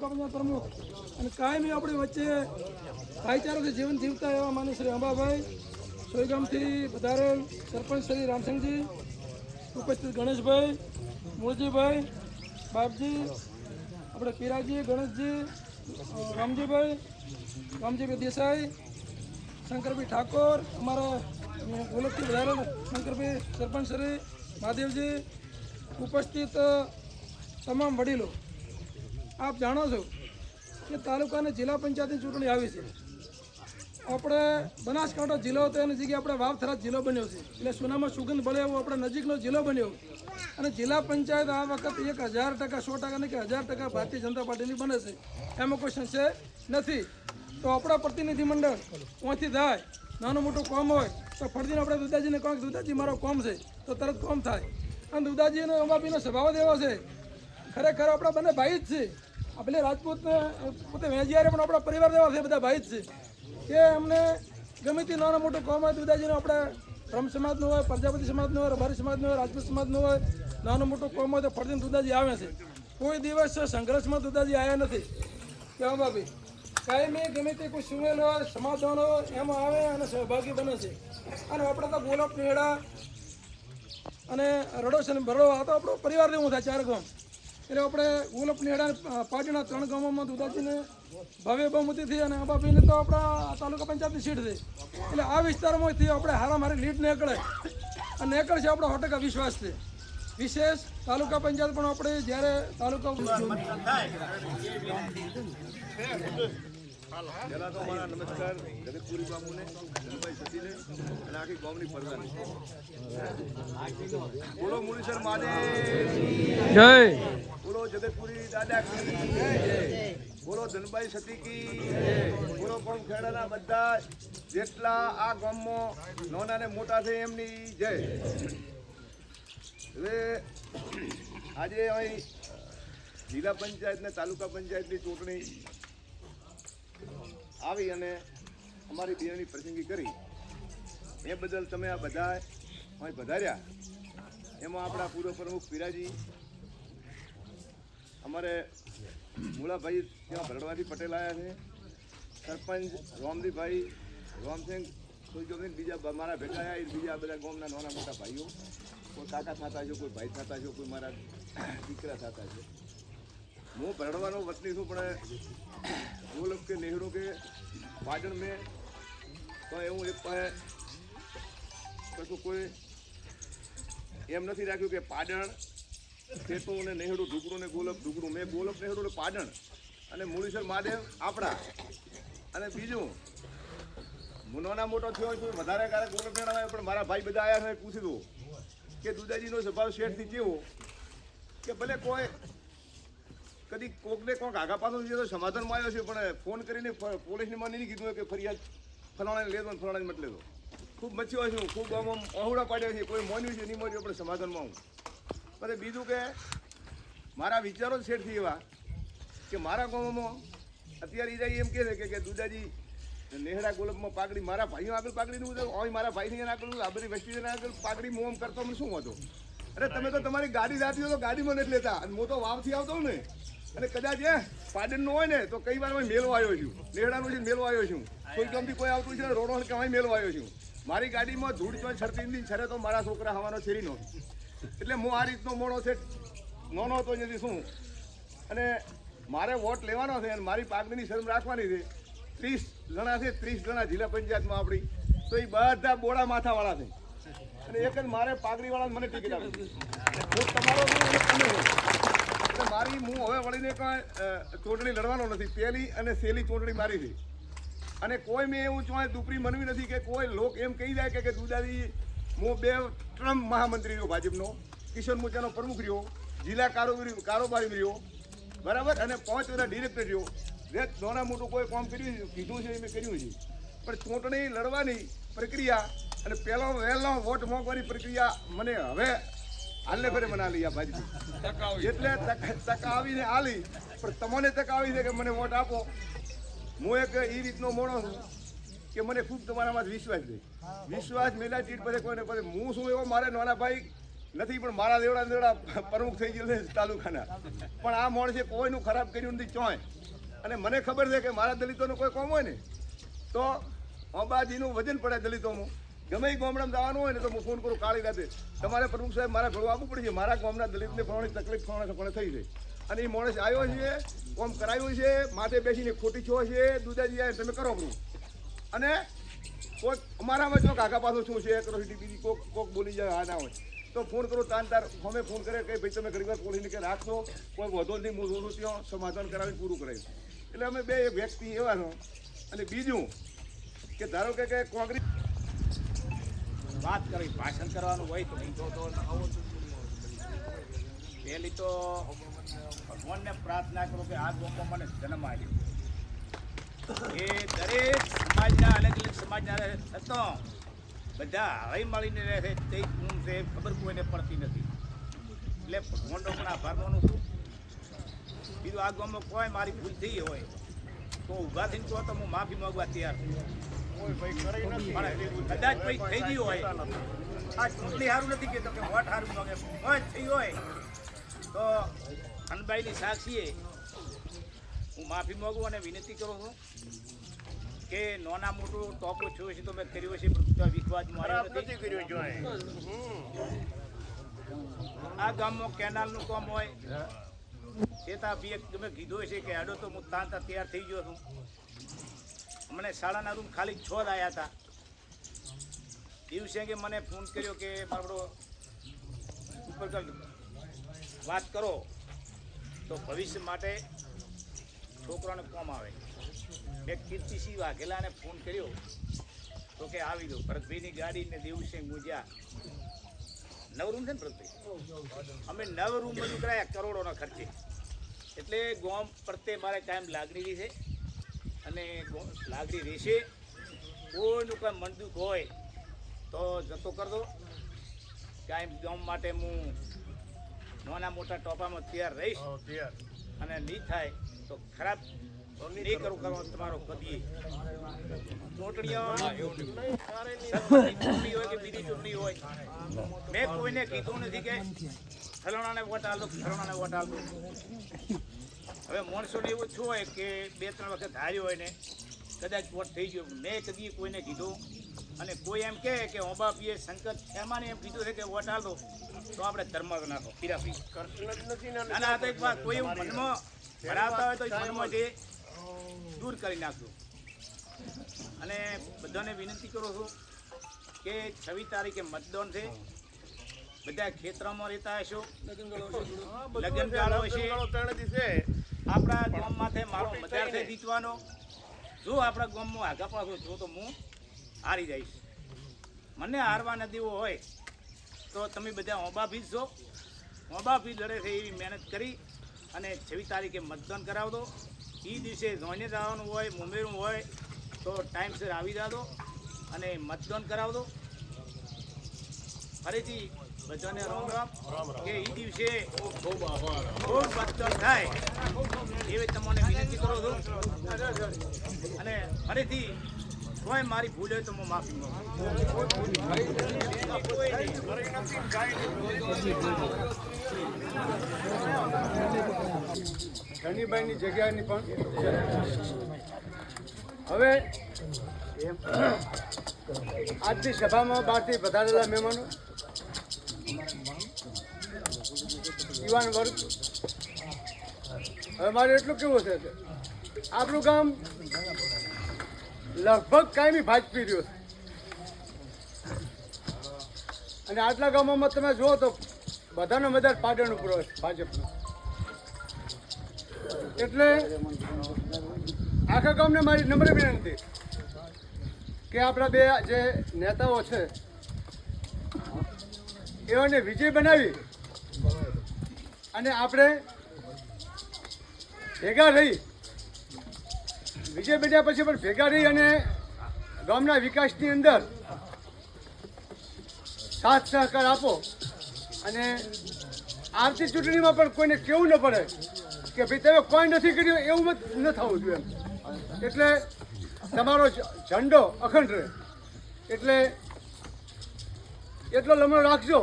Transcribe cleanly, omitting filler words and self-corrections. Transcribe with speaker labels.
Speaker 1: પ્રમુખ અને કાયમી આપણી વચ્ચે ભાઈચારાથી જીવન જીવતા એવા માનીય શ્રી અંબાભાઈ સોયગામથી પધારેલ સરપંચ શ્રી રામસિંહજી, ઉપસ્થિત ગણેશભાઈ, મૂળજીભાઈ, બાપજી, આપણે પીરાજી, ગણેશજી, રામજીભાઈ દેસાઈ, શંકરભાઈ ઠાકોર, અમારા ગોલકથી પધારેલ શંકરભાઈ સરપંચ શ્રી મહાદેવજી, ઉપસ્થિત તમામ વડીલો, આપ જાણો છો કે તાલુકા અને જિલ્લા પંચાયતની ચૂંટણી આવી છે. આપણે બનાસકાંઠા જિલ્લો હતો એની જગ્યાએ આપણે વાવ-થરાદ જિલ્લો બન્યો છે. એટલે સોનામાં સુગંધ ભળે એવો આપણે નજીકનો જિલ્લો બન્યો અને જિલ્લા પંચાયત આ વખત 1000%, 100% નહીં કે 1000% ભારતીય જનતા પાર્ટીની બને છે, એમાં કોઈ સંશય નથી. તો આપણા પ્રતિનિધિ મંડળ ત્યાંથી થાય, નાનું મોટું કામ હોય તો ફરજીને આપણે દુદાજીને કહો કે દુદાજી મારો કામ છે તો તરત કામ થાય. અને દુદાજી અને અંબાબીનો સ્વભાવ જ એવો છે, ખરેખર આપણા બંને ભાઈ જ છે. આપણે રાજપૂત પોતે વેજિયારે પણ આપણા પરિવાર જેવા છે, બધા ભાઈ જ છે. કે એમને ગમે તે નાનું મોટું કામ હોય દુદાજીને, આપણે બ્રહ્મ સમાજનું હોય, પ્રજાપતિ સમાજનું હોય, રબારી સમાજનું હોય, રાજપૂત સમાજનું હોય, નાનું મોટું કામ હોય તો ફરજીને દુદાજી આવે છે. કોઈ દિવસ સંઘર્ષમાં દુદાજી આવ્યા નથી. કે અંબાબી કાયમી ગમે તે કોઈ સુમેલ હોય, સમાધાન હોય એમાં આવે અને સહભાગી બને છે. અને આપણે તો ગોલપ નેહડા અને રડોશ અને ભરડો આ તો આપણો પરિવાર જેવું થાય, 4 ગામ. એટલે આપણે ગોલપ નેહડા પાર્ટીના 3 ગામોમાં દુદાજીને ભવ્ય બહુમતીથી અને અંબાભાઈને તો આપણા તાલુકા પંચાયતની સીટ છે. એટલે આ વિસ્તારમાંથી આપણે હારામારી લીડ નીકળે અને નીકળશે આપણો 100% વિશ્વાસ છે. વિશેષ તાલુકા પંચાયત પણ આપણે જ્યારે તાલુકા
Speaker 2: પહેલા તો મારા નમસ્કાર જગતપુરી બાપુને, ધનભાઈ સતીને અને આખી ગામની પ્રજાને. બોલો મુનીસર મહાદેવ
Speaker 1: જય,
Speaker 2: બોલો જગતપુરી દાદા કી જય, બોલો ધનભાઈ સતી કી જય, બોલો ગામ ખેડાના બધા જેટલા આ ગામમાં નાના ને મોટા છે એમની જય. હવે આજે અહીં જિલ્લા પંચાયત ને તાલુકા પંચાયતની ચૂંટણી આવી અને અમારી બેનની પ્રસંગી કરી એ બદલ તમે આ બધા અહીં પધાર્યા. એમાં આપણા પૂર્વ પ્રમુખ પીરાજી, અમારે મૂળાભાઈ ત્યાં ભરડવાથી પટેલ આવ્યા છે, સરપંચ રામદીભાઈ, રામસિંહ સોયગામથી, બીજા મારા ભેગા આવ્યા, બીજા બધા ગામના નાના મોટા ભાઈઓ, કોઈ કાકા થતા છે, કોઈ ભાઈ થતા છે, કોઈ મારા દીકરા થતા છે. હું ભરડવાનો વતની છું, પણ ગોલક કે નેહરુ કે પાટણ મેં તો એવું એક પાસે કશું કોઈ એમ નથી રાખ્યું કે પાટણ ખેતું ને નેહડું ઢુકડું ને ગોલક ઢુકડું. મેં ગોલક નેહડું ને પાટણ અને મુનીસર મહાદેવ આપણા. અને બીજું હું નાના મોટો થયો છું, વધારે કારક ગોલક નેહડા પણ મારા ભાઈ બધા આવ્યા છે. પૂછી દો કે દુદાજીનો સ્વભાવ શેઠથી કેવો કે ભલે કોઈ કદી કોકને કોક આગા પાછો તો સમાધાનમાં આવ્યો છે, પણ ફોન કરીને પોલીસને મને નહીં કીધું કે ફરિયાદ ફલાણાને લેતો ને ફલાણાને મત લેતો. ખૂબ મચ્યો છું, ખૂબ આમ અહોડા પાડ્યા છે, કોઈ મોન્યું છે નહીં મોન્યું, પણ સમાધાનમાં હું. પછી બીજું કે મારા વિચારો જ શેઠથી એવા કે મારા ગામમાં અત્યારે ઈજા એમ કહે છે કે દુદાજી નેહડા ગોલકમાં પાઘડી, મારા ભાઈઓ આગળ પાઘડીનું હોય, મારા ભાઈની આગળ આ બધી વસ્તી આગળ પાઘડી મોમ કરતો મને શું હતો? અરે તમે તો તમારી ગાડી જાતી હોય તો ગાડીમાં નથી લેતા, અને હું તો વાવથી આવતો ને, અને કદાચ પાડણનું હોય ને તો કઈ વાર મેળવા આવ્યો છું, નેહડાનું છે મેળવા આવ્યો છું, કોઈ ગામથી કોઈ આવતું છે રોડો કે અમે મેળવા આવ્યો છું. મારી ગાડીમાં ધૂળ ચોય છરતી છરે તો મારા છોકરા હવાનો છેરીનો. એટલે હું આ રીતનો મોડો છે, નોનો હતો નથી શું. અને મારે વોટ લેવાનો છે અને મારી પાઘડીની શરમ રાખવાની છે. 30 જણા છે, 30 જણા જિલ્લા પંચાયતમાં આપણી, તો એ બધા બોડા માથાવાળા છે. અને એક જ મારે પાઘડીવાળા મને ટિકિટ આપી, હું તમારો છું અને તમે છો. એટલે મારી હું હવે વળીને કાંઈ ચૂંટણી લડવાનો નથી. પહેલી અને સહેલી ચૂંટણી મારી છે. અને કોઈ મેં એવું ચોય દુપરી મનવી નથી કે કોઈ લોક એમ કહી જાય કે દુદાજી હું 2 ટર્મ મહામંત્રી રહ્યો ભાજપનો, કિશન મોરચાનો પ્રમુખ રહ્યો, જિલ્લા કારોબારી રહ્યો, બરાબર, અને 5 વર્ષ ડિરેક્ટર રહ્યો. જે નાના મોટું કોઈ કામ કર્યું કીધું છે એ મેં કર્યું છે. પણ ચૂંટણી લડવાની પ્રક્રિયા અને વહેલો વોટ માંગવાની પ્રક્રિયા મને હવે હાલને ફરે મને આલી આ ભાજપ. એટલે તક આવીને આલી, પણ તમને તક આવી છે કે મને વોટ આપો. હું એક એ રીતનો મોણો છું કે મને ખૂબ તમારામાં વિશ્વાસ છે. વિશ્વાસ મેલા ચીટ પછી કોઈને પછી હું શું એવો મારે નાના ભાઈ નથી, પણ મારા દેવડા પ્રમુખ થઈ ગયેલો છે તાલુકાના. પણ આ માણસે કોઈનું ખરાબ કર્યું નથી ચોય. અને મને ખબર છે કે મારા દલિતોનું કોઈ કોમ હોય ને તો અંબાજીનું વજન પડે દલિતોનું. ગમે એ ગામડામાં જવાનું હોય ને તો હું ફોન કરું કાળી રાતે, તમારે પ્રમુખ સાહેબ મારા ઘણું આપવું પડશે, મારા ગામના દલિતને ફલાણી તકલીફ ફલાણે થઈ છે. અને એ માણસ આવ્યો છે, કોમ કરાવ્યું છે, માથે બેસીને ખોટી છો છે, દુધાજી આવે તમે કરો બધું. અને કોઈક અમારામાં જો કાકા પાછું શું છે એક્રોસિટી બીજી કોક બોલી જાય આ ના હોય તો ફોન કરો તાર અમે ફોન કરે કે ભાઈ તમે ઘણી વાર પોલીસને કે રાખશો, કોઈ વધો નહીં, હું જોઉં ત્યાં સમાધાન કરાવીને પૂરું કરાવ્યું. એટલે અમે બે વ્યક્તિ એવા છો. અને બીજું કે ધારો કે કોંગ્રેસ
Speaker 3: વાત કરી ભાષણ કરવાનું હોય તો નહીં તો પહેલી તો ભગવાનને પ્રાર્થના કરું કે આ ગામમાં મને જન્મ આવ્યો એ દરેક સમાજના અલગ અલગ સમાજના થતો બધા હળી મળીને રહે છે તે હું છે ખબર કોઈને પડતી નથી. એટલે ભગવાનનો પણ આભાર માનું છું. બીજું આ ગામમાં કોઈ મારી ભૂલ થઈ હોય તો ઊભા થઈને કહો તો હું માફી માંગવા તૈયાર છું. કદાચ કંઈક થઈ ગયું હોય, આ ચૂંટણી સારું નથી કહેતો કે વોટ સારું માંગે, કોઈ થઈ હોય તો અનબાઈની સાક્ષીએ હું માફી માંગું અને વિનંતી કરું છું કે નાના મોટું ટોપો થયો છે તો મેં કર્યો છે પણ વિશ્વાસ માર્યો નથી કર્યો. આ ગામમાં કેનાલનું કામ હોય છેતા બી તમે કીધું છે કે આડો તો હું તાંતા તૈયાર થઈ ગયો છું. મને શાળાના રૂમ ખાલી 6 જ આવ્યા હતા. દિવસે કે મને ફોન કર્યો કે મારો ઉપર વાત કરો તો ભવિષ્ય માટે છોકરાને કામ આવે. મેં કીર્તિસિંહ વાઘેલાને ફોન કર્યો તો કે આવી દો. ભરતભાઈની ગાડીને દેવસિંહ મુજ્યા 9 રૂમ છે ને ભરતભાઈ, અમે 9 રૂમ બધું કરાયા કરોડોના ખર્ચે. એટલે ગામ પ્રત્યે મારે કાયમ લાગણી છે અને લાગણી રહેશે. કોઈનું કંઈ મન દુઃખ હોય તો જતો કરી દો. કાયમ ગામ માટે હું નાના મોટા ટોપામાં તૈયાર રહીશ અને નહીં થાય તો ખરાબ નહીં કરું કરવા તમારો કદી ચૂંટણીઓ ચૂંટણી હોય કે બીજી ચૂંટણી હોય મેં કોઈને કીધું નથી કે ફલાણાને વોટ આલો ફલાણાને વોટ આલો. હવે માણસોને એવું શું હોય કે 2-3 વખત હાર્યો હોય ને કદાચ વોટ થઈ ગયો. મેં કદી કોઈને કીધું અને કોઈ એમ કહે કે ઓબાપીએ શંકર ખેમાને એમ કીધું છે કે વોટ આલો તો આપણે ધર્મ નાખો પીરાપી ના તો એક વાત કોઈ એવું મનમાં ભરાવતા હોય તો મનમાં જે દૂર કરી નાખજો. અને બધાને વિનંતી કરું છું કે 26 તારીખે મતદાન છે. બધા ખેતરમાં રહેતા હશો, લગ્ન ગાળો હશે. આપણા ગામમાંથી મારો મતદાર છે જીતવાનો. જો આપણા ગામમાં આગા પાછો જો તો હું હારી જઈશ. મને હારવા ન દેવો હોય તો તમે બધા ઓબાફી છો. ઓબાફી લડે છે એવી મહેનત કરી અને 26 તારીખે મતદાન કરાવ દો. એ દિવસે જોઈને જવાનું હોય, મુંબઈનું હોય તો ટાઈમસર આવી જાદો અને મતદાન કરાવ દો. ફરીથી બધાને રામ રામ કે એ દિવસે ખૂબ મતદાન થાય એવી તમને વિનંતી કરું છું. અને ફરીથી કોઈ મારી ભૂલ હોય તો હું માફી માંગુ.
Speaker 4: ધનીભાઈની જગ્યાની પણ હવે આજની સભામાં બહારથી વધારેલા મહેમાનો, યુવાન વર્ગ, હવે મારે એટલું કેવું છે કે આપણું ગામ લગભગ કાયમી ભાજપી રહ્યો છે. અને આટલા ગામોમાં તમે જુઓ તો બધાનો મતદાર પાટણ ઉપર હોય ભાજપનો. એટલે આખા ગામને મારી નમ્ર વિનંતી કે આપણા બે જે નેતાઓ છે એઓને વિજય બનાવી અને આપણે ભેગા રહી, વિજય બન્યા પછી પણ ભેગા રહી અને ગામના વિકાસની અંદર સાથ સહકાર આપો. અને આવતી ચૂંટણીમાં પણ કોઈને કેવું ન પડે કે ભાઈ તમે કોઈ નથી કર્યું એવું ન થવું જોઈએ. એટલે તમારો ઝંડો અખંડ રહે એટલે એટલો લમણો રાખજો